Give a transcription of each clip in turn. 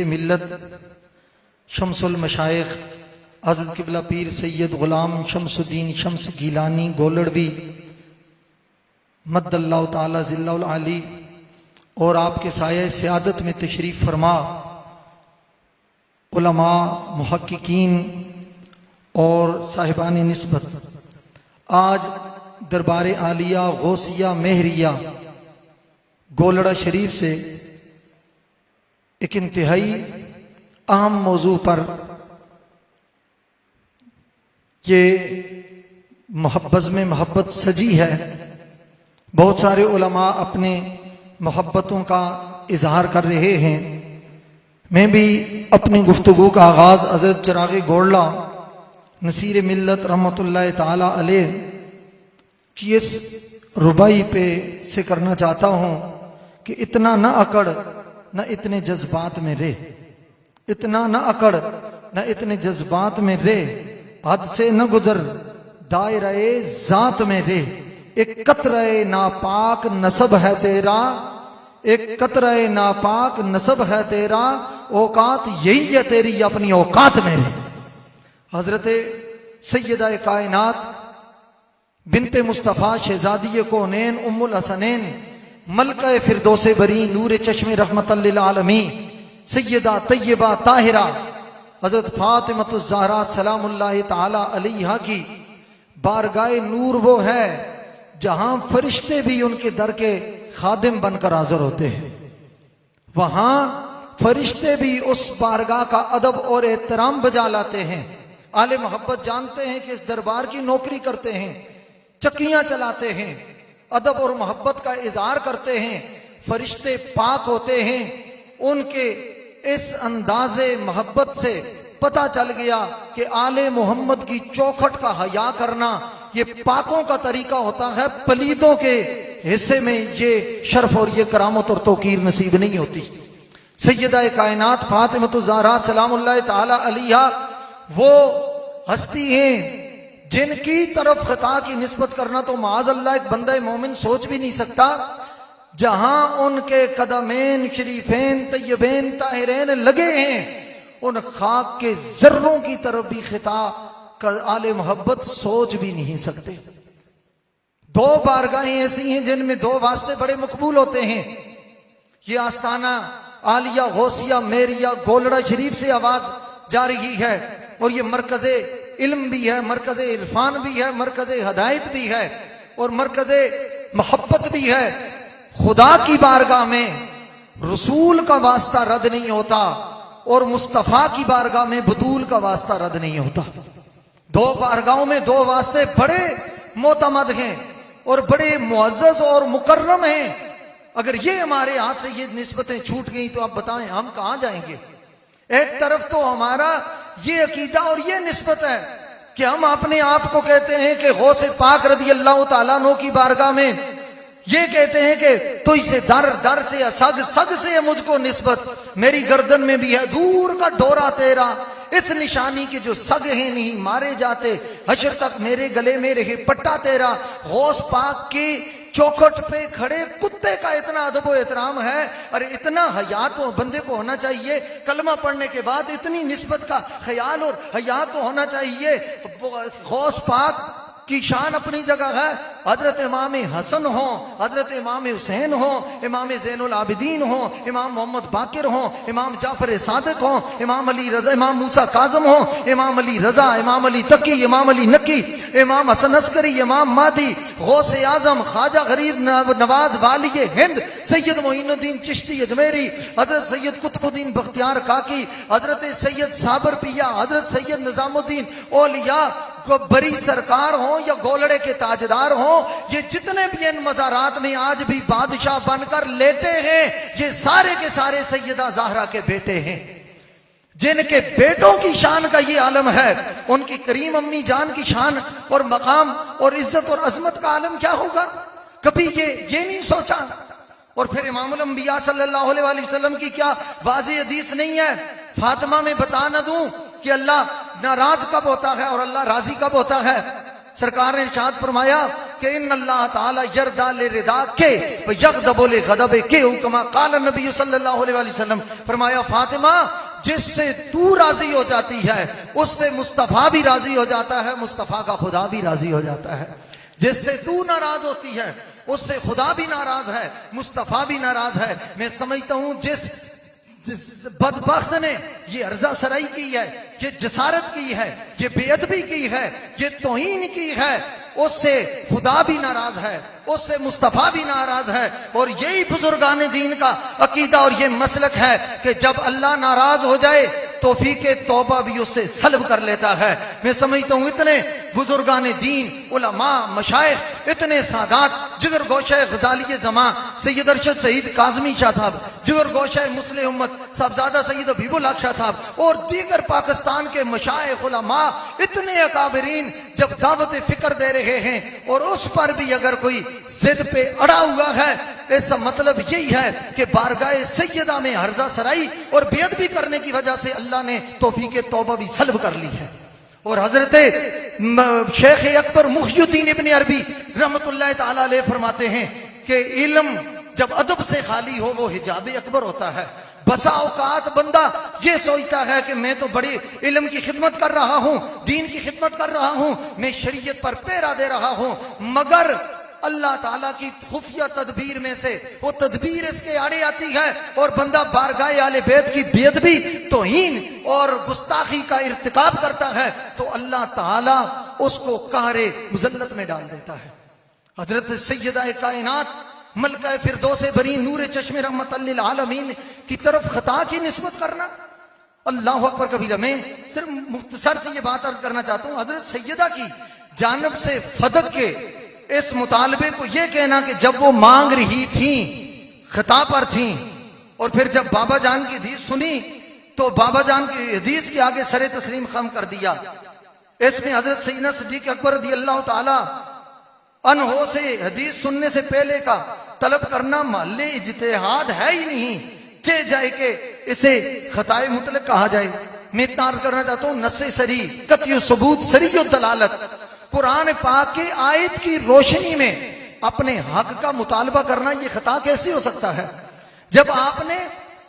ملت شمس المشائخ حضرت قبلہ پیر سید غلام شمس الدین شمس گیلانی گولڑوی مد اللہ تعالی ذلہ العالی اور آپ کے سایہ سیادت میں تشریف فرما علماء، محققین اور صاحبان نسبت، آج دربار عالیہ غوثیہ مہریہ گولڑا شریف سے ایک انتہائی اہم موضوع پر یہ بزم محبت سجی ہے۔ بہت سارے علماء اپنے محبتوں کا اظہار کر رہے ہیں۔ میں بھی اپنی گفتگو کا آغاز حضرت چراغ گولڑا نصیر ملت رحمۃ اللہ تعالی علیہ کی اس ربائی پہ سے کرنا چاہتا ہوں کہ اتنا نہ اکڑ نہ اتنے جذبات میں رے، اتنا نہ اکڑ نہ اتنے جذبات میں رے، حد سے نہ گزر دائرہ ذات میں رے، ایک قطرہ ناپاک نسب ہے تیرا، ایک قطرہ ناپاک نسب ہے تیرا، اوقات یہی ہے تیری اپنی اوقات میں رے۔ حضرت سیدہ کائنات بنت مصطفیٰ شہزادی کونین ام الحسنین ملکہ فردوس بری نور چشم رحمت للعالمین سیدہ طیبہ طاہرہ حضرت فاطمۃ الزہرا سلام اللہ تعالی علیہا کی بارگاہ نور وہ ہے جہاں فرشتے بھی ان کے در کے خادم بن کر حاضر ہوتے ہیں۔ وہاں فرشتے بھی اس بارگاہ کا ادب اور احترام بجا لاتے ہیں۔ آل محبت جانتے ہیں کہ اس دربار کی نوکری کرتے ہیں، چکیاں چلاتے ہیں، ادب اور محبت کا اظہار کرتے ہیں، فرشتے پاک ہوتے ہیں۔ ان کے اس انداز محبت سے پتہ چل گیا کہ آل محمد کی چوکھٹ کا حیا کرنا یہ پاکوں کا طریقہ ہوتا ہے، پلیدوں کے حصے میں یہ شرف اور یہ کرامت اور توقیر نصیب نہیں ہوتی۔ سیدہ کائنات فاطمۃ الزہرا سلام اللہ تعالی علیہا وہ ہستی ہیں جن کی طرف خطا کی نسبت کرنا تو معاذ اللہ ایک بندہ مومن سوچ بھی نہیں سکتا۔ جہاں ان کے قدمین شریفین طیبین طاہرین لگے ہیں، ان خاک کے ذروں کی طرف بھی خطا آل محبت سوچ بھی نہیں سکتے۔ دو بارگاہیں ایسی ہیں جن میں دو واسطے بڑے مقبول ہوتے ہیں۔ یہ آستانہ عالیہ غوثیہ مہریہ گولڑا شریف سے آواز جا رہی ہے، اور یہ مرکز علم بھی ہے، مرکز عرفان بھی ہے، مرکز ہدایت بھی ہے، اور مرکز محبت بھی ہے۔ خدا کی بارگاہ میں رسول کا واسطہ رد نہیں ہوتا، اور مصطفیٰ کی بارگاہ میں بطول کا واسطہ رد نہیں ہوتا۔ دو بارگاہوں میں دو واسطے بڑے معتمد ہیں اور بڑے معزز اور مکرم ہیں۔ اگر یہ ہمارے ہاتھ سے یہ نسبتیں چھوٹ گئیں تو آپ بتائیں ہم کہاں جائیں گے؟ ایک طرف تو ہمارا یہ عقیدہ اور یہ نسبت ہے کہ ہم اپنے آپ کو کہتے ہیں کہ غوث پاک رضی اللہ تعالیٰ عنہ کی بارگاہ میں یہ کہتے ہیں کہ تو اسے در در سے سگ سگ سے مجھ کو نسبت، میری گردن میں بھی ہے دور کا ڈورا تیرا، اس نشانی کے جو سگ ہیں نہیں مارے جاتے، حشر تک میرے گلے میں رہے پٹا تیرا۔ غوث پاک کی چوکھٹ پہ کھڑے کتے کا اتنا ادب و احترام ہے، اور اتنا حیا تو بندے کو ہونا چاہیے، کلمہ پڑھنے کے بعد اتنی نسبت کا خیال اور حیا تو ہونا چاہیے۔ غوث پاک کی شان اپنی جگہ ہے، حضرت امام حسن ہوں، حضرت امام حسین ہوں، امام زین العابدین ہوں، امام محمد باقر ہوں، امام جعفر صادق ہوں، امام علی رضا، امام موسیٰ کاظم ہوں، امام علی رضا، امام علی تقی، امام علی نقی، امام حسن عسکری، امام مہدی، غوث اعظم، خواجہ غریب نواز والی ہند، سید معین الدین چشتی اجمیری، حضرت سید قطب الدین بختیار کاکی، حضرت سید صابر پیا، حضرت سید نظام الدین اولیاء بری سرکار ہوں یا گولڑے کے تاجدار ہوں، یہ جتنے بھی ان مزارات میں آج بھی بادشاہ بن کر لیٹے ہیں، یہ سارے کے سارے سیدہ زہرا کے بیٹے ہیں۔ جن کے بیٹوں کی شان کا یہ عالم ہے، ان کی کریم امی جان کی شان اور مقام اور عزت اور عظمت کا عالم کیا ہوگا؟ کبھی یہ نہیں سوچا۔ اور پھر امام الانبیاء صلی اللہ علیہ وآلہ وسلم کی کیا واضح حدیث نہیں ہے؟ فاطمہ میں بتا نہ دوں کہ اللہ ناراض کب ہوتا ہے اور اللہ راضی کب ہوتا ہے؟ سرکار نے ارشاد فرمایا کہ ان اللہ تعالی یردا لردا کے یغضب لغضب کے، کما قال نبی صلی اللہ علیہ وآلہ وسلم، فرمایا فاطمہ جس سے تو راضی ہو جاتی ہے اس سے مصطفیٰ بھی راضی ہو جاتا ہے، مصطفیٰ کا خدا بھی راضی ہو جاتا ہے۔ جس سے تو ناراض ہوتی ہے اس سے خدا بھی ناراض ہے، مصطفیٰ بھی ناراض ہے۔ میں سمجھتا ہوں جس بدبخت نے یہ عرضہ سرائی کی ہے، یہ جسارت کی ہے، یہ بے ادبی کی ہے، یہ توہین کی ہے، اس سے خدا بھی ناراض ہے، اس سے مصطفیٰ بھی ناراض ہے۔ اور یہی بزرگان دین کا عقیدہ اور یہ مسلک ہے کہ جب اللہ ناراض ہو جائے توفیق توبہ بھی اس سے سلب کر لیتا ہے۔ میں سمجھتا ہوں اتنے بزرگان دین، علماء، مشائخ، اتنے سادات، جگر گوشہ غزالی زمان سید ارشد سعید کاظمی شاہ صاحب، جگر گوشہ مسلح امت صاحبزادہ سید حبیب اللہ شاہ صاحب، اور دیگر پاکستان کے مشائخ، علماء، اتنے اکابرین جب دعوت فکر دے رہے ہیں اور اس پر بھی اگر کوئی ضد پہ اڑا ہوا ہے، اس کا مطلب یہی ہے کہ بارگاہ سیدہ میں عرضہ سرائی اور بے ادبی کرنے کی وجہ سے اللہ نے توفیق توبہ بھی سلب کر لی ہے۔ اور حضرت شیخ اکبر محی الدین ابن عربی رحمت اللہ تعالی علیہ فرماتے ہیں کہ علم جب ادب سے خالی ہو وہ حجاب اکبر ہوتا ہے۔ بسا اوقات بندہ یہ سوچتا ہے کہ میں تو بڑے علم کی خدمت کر رہا ہوں، دین کی خدمت کر رہا ہوں، میں شریعت پر پیرا دے رہا ہوں، مگر اللہ تعالیٰ کی خفیہ تدبیر میں سے وہ تدبیر اس کے آڑے آتی ہے اور بندہ بارگاہ اہل بیت کی بے ادبی، توہین اور گستاخی کا ارتکاب کرتا ہے تو اللہ تعالیٰ اس کو قہر مذلت میں ڈال دیتا ہے۔ حضرت سیدہ کائنات ملکہ فردوس بری نور چشم رحمت للعالمین کی طرف خطا کی نسبت کرنا، اللہ اکبر کبیرہ۔ میں صرف مختصر سے یہ بات عرض کرنا چاہتا ہوں، حضرت سیدہ کی جانب سے فدق کے اس مطالبے کو یہ کہنا کہ جب وہ مانگ رہی تھیں خطا پر تھیں اور پھر جب بابا جان کی حدیث سنی تو بابا جان کی حدیث کے آگے سر تسلیم خم کر دیا، اس میں حضرت سیدنا صدیق اکبر رضی اللہ تعالی عنہ سے حدیث سننے سے پہلے کا طلب کرنا محل اجتہاد ہے ہی نہیں، چہ جائے کہ اسے خطائے مطلق کہا جائے۔ میں اتنا عرض کرنا چاہتا ہوں، نص سری، قطعی ثبوت، سری الدلالت، قرآن پاک کی آیت کی روشنی میں اپنے حق کا مطالبہ کرنا یہ خطا کیسے ہو سکتا ہے؟ جب آپ نے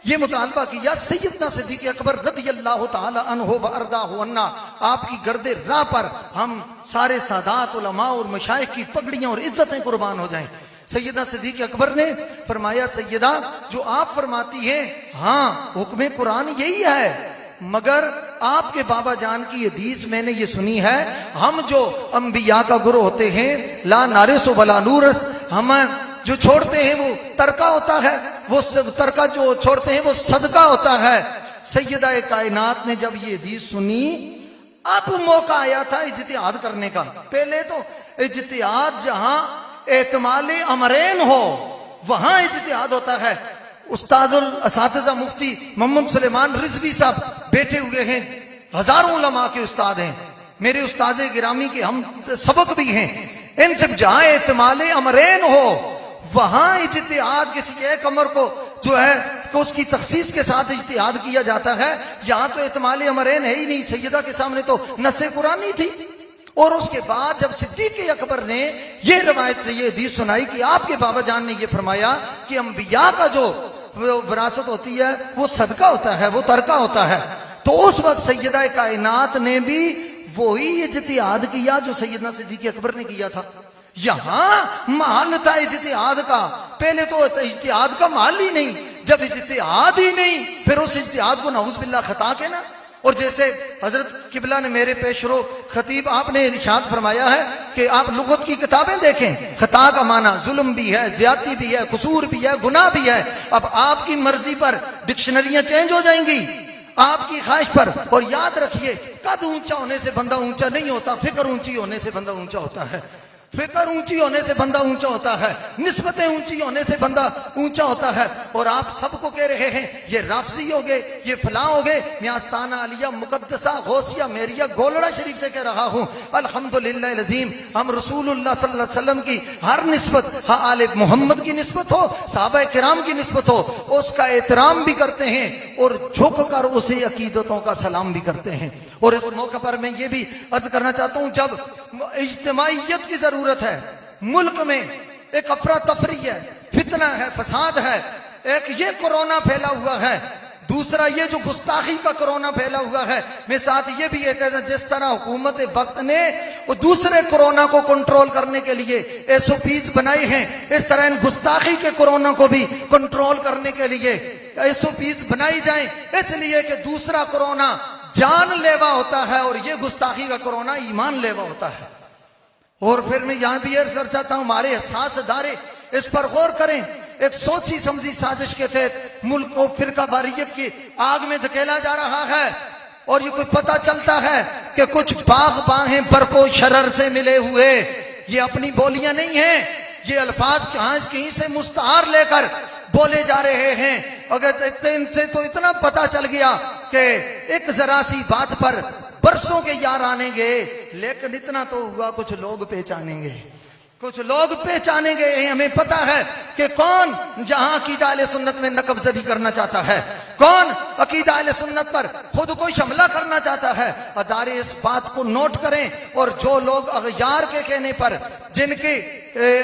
یہ مطالبہ کیا سیدنا صدیق اکبر رضی اللہ تعالی عنہ و ارضاہ عنا، آپ کی گرد راہ پر ہم سارے سادات، علماء اور مشائخ کی پگڑیاں اور عزتیں قربان ہو جائیں۔ سیدنا صدیق اکبر نے فرمایا سیدہ جو آپ فرماتی ہیں ہاں حکم قرآن یہی ہے، مگر آپ کے بابا جان کی حدیث میں نے یہ سنی ہے، ہم جو انبیاء کا گروہ ہوتے ہیں لا نارس ولا نورس، ہم جو چھوڑتے ہیں وہ ترکہ ہوتا ہے، وہ ترکہ جو چھوڑتے ہیں وہ صدقہ ہوتا ہے۔ سیدہ کائنات نے جب یہ حدیث سنی اب موقع آیا تھا اجتہاد کرنے کا۔ پہلے تو اجتہاد جہاں احتمال امرین ہو وہاں اجتہاد ہوتا ہے۔ استاد الاساتذہ مفتی محمد سلیمان رضوی صاحب بیٹھے ہوئے ہیں، ہزاروں علماء کے استاد ہیں، میرے استاد گرامی کے ہم سبق بھی ہیں، ان سے جہاں احتمال امرین ہو وہاں اجتہاد کسی ایک امر کو جو ہے اس کی تخصیص کے ساتھ اجتہاد کیا جاتا ہے۔ یہاں تو احتمال امرین ہے ہی نہیں، سیدہ کے سامنے تو نص قرآنی تھی۔ اور اس کے بعد جب صدیق اکبر نے یہ روایت سے یہ حدیث سنائی کہ آپ کے بابا جان نے یہ فرمایا کہ انبیاء کا جو وراثت ہوتی ہے وہ صدقہ ہوتا ہے، وہ ترکہ ہوتا ہے، تو اس وقت سیدہ کائنات نے بھی وہی اجتہاد کیا جو سیدنا صدیق اکبر نے کیا تھا۔ یہاں محل تھا اجتہاد کا، پہلے تو اجتہاد کا محل ہی نہیں، جب اجتہاد ہی نہیں پھر اس اجتہاد کو نعوذ باللہ خطا کہنا۔ اور جیسے حضرت قبلہ نے میرے پیش رو خطیب آپ نے ارشاد فرمایا ہے کہ آپ لغت کی کتابیں دیکھیں، خطا کا معنی ظلم بھی ہے، زیادتی بھی ہے، قصور بھی ہے، گناہ بھی ہے۔ اب آپ کی مرضی پر ڈکشنریاں چینج ہو جائیں گی آپ کی خواہش پر۔ اور یاد رکھیے قد اونچا ہونے سے بندہ اونچا نہیں ہوتا، فکر اونچی ہونے سے بندہ اونچا ہوتا ہے، فکر اونچی ہونے سے بندہ اونچا ہوتا ہے، نسبتیں اونچی ہونے سے بندہ اونچا ہوتا ہے۔ اور آپ سب کو کہہ رہے ہیں یہ رافضی ہو گئے، یہ فلاں ہو گئے، میں آستانہ علیہ مقدسہ غوثیہ میریہ گولڑا شریف سے کہہ رہا ہوں الحمدللہ العظیم، ہم رسول اللہ صلی اللہ علیہ وسلم کی ہر نسبت، آل محمد کی نسبت ہو، صحابہ کرام کی نسبت ہو، اس کا احترام بھی کرتے ہیں اور جھک کر اسے عقیدتوں کا سلام بھی کرتے ہیں۔ اور اس موقع پر میں یہ بھی عرض کرنا چاہتا ہوں، جب اجتماعیت کی ضرورت ہے، ملک میں ایک افراتفری ہے، فتنہ ہے، فساد ہے، ایک یہ کورونا پھیلا ہوا ہے، دوسرا یہ جو گستاخی کا کورونا پھیلا ہوا ہے۔ میں ساتھ یہ بھی یہ کہتا ہوں، جس طرح حکومت وقت نے وہ دوسرے کورونا کو کنٹرول کرنے کے لیے ایس او پیز بنائی ہیں، اس طرح ان گستاخی کے کورونا کو بھی کنٹرول کرنے کے لیے ایس او پیز بنائی جائیں، اس لیے کہ دوسرا کورونا جان لیوا ہوتا ہے اور یہ گستاخی کا کورونا ایمان لیوا ہوتا ہے۔ اور پھر میں یہاں بھی عرض کر چاہتا ہوں، ہمارے حساس ادارے اس پر غور کریں۔ ایک سوچی سمجھی سازش کے تحت ملک کو فرقہ واریت کی آگ میں دھکیلا جا رہا ہے، اور یہ کوئی پتہ چلتا ہے کہ کچھ باغ باہیں برق و شرر سے ملے ہوئے، یہ اپنی بولیاں نہیں ہیں، یہ الفاظ کہیں سے مستعار لے کر بولے جا رہے ہیں۔ اگر ان سے تو اتنا پتہ چل گیا کہ ایک ذرا سی بات پر برسوں کے یار آنے گے، لیکن اتنا تو ہوا کچھ لوگ پہچانیں گے، کچھ لوگ پہچانے گئے۔ ہمیں پتا ہے کہ کون جہاں عقیدہ اہل سنت میں نقب زدی کرنا چاہتا ہے، کون عقیدہ اہل سنت پر خود کو حملہ کرنا چاہتا ہے۔ ادارے اس بات کو نوٹ کریں، اور جو لوگ اغیار کے کہنے پر، جن کے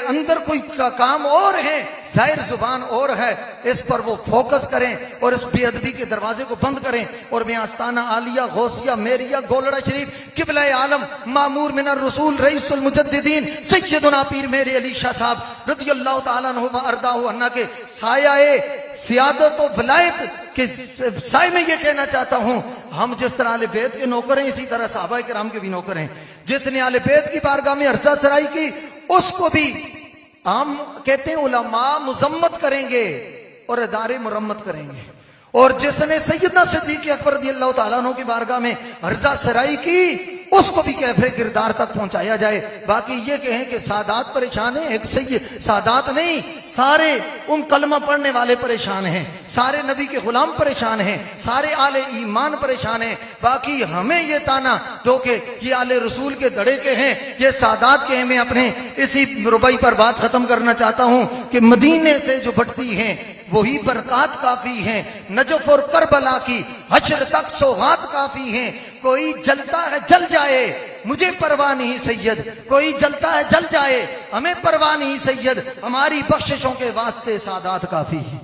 اندر کوئی کام اور ہے، ظاہر زبان اور ہے، اس پر وہ فوکس کریں اور اس بے ادبی کے دروازے کو بند کریں۔ اور میں آستانہ عالیہ غوثیہ میریہ گولڑا شریف قبلہ عالم مامور من الرسول رئیس المجددین سیدنا پیر میرے علی شاہ صاحب رضی اللہ تعالیٰ عنہ و ارضاہ عنہ کے سایہ سیادت و ولایت کے سائے میں یہ کہنا چاہتا ہوں، ہم جس طرح اہل بیت کے نوکر ہیں، اسی طرح صحابہ کرام کے بھی نوکر ہیں۔ جس نے اہل بیت کی بارگاہ میں عرضہ سرائی کی، اس کو بھی ہم کہتے ہیں علماء مذمت کریں گے اور ادارے مرمت کریں گے۔ اور جس نے سیدنا صدیق اکبر رضی اللہ تعالیٰ عنہ کی بارگاہ میں عرضہ سرائی کی، اس کو بھی کیفر کردار تک پہنچایا جائے۔ باقی یہ کہیں کہ سادات پریشان ہیں، ایک سید سادات نہیں، سارے ان کلمہ پڑھنے والے پریشان ہیں، سارے نبی کے غلام پریشان ہیں، سارے آل ایمان پریشان ہیں۔ باقی ہمیں یہ تانا دو کہ یہ آل رسول کے دڑے کے ہیں، یہ سادات کے ہیں۔ میں اپنے اسی ربائی پر بات ختم کرنا چاہتا ہوں کہ مدینے سے جو بٹتی ہیں وہی برکات کافی ہیں، نجف اور کربلا کی حشر تک سوغات کافی ہیں۔ کوئی جلتا ہے جل جائے، مجھے پرواہ نہیں سید، کوئی جلتا ہے جل جائے، ہمیں پرواہ نہیں سید، ہماری بخششوں کے واسطے سادات کافی ہیں۔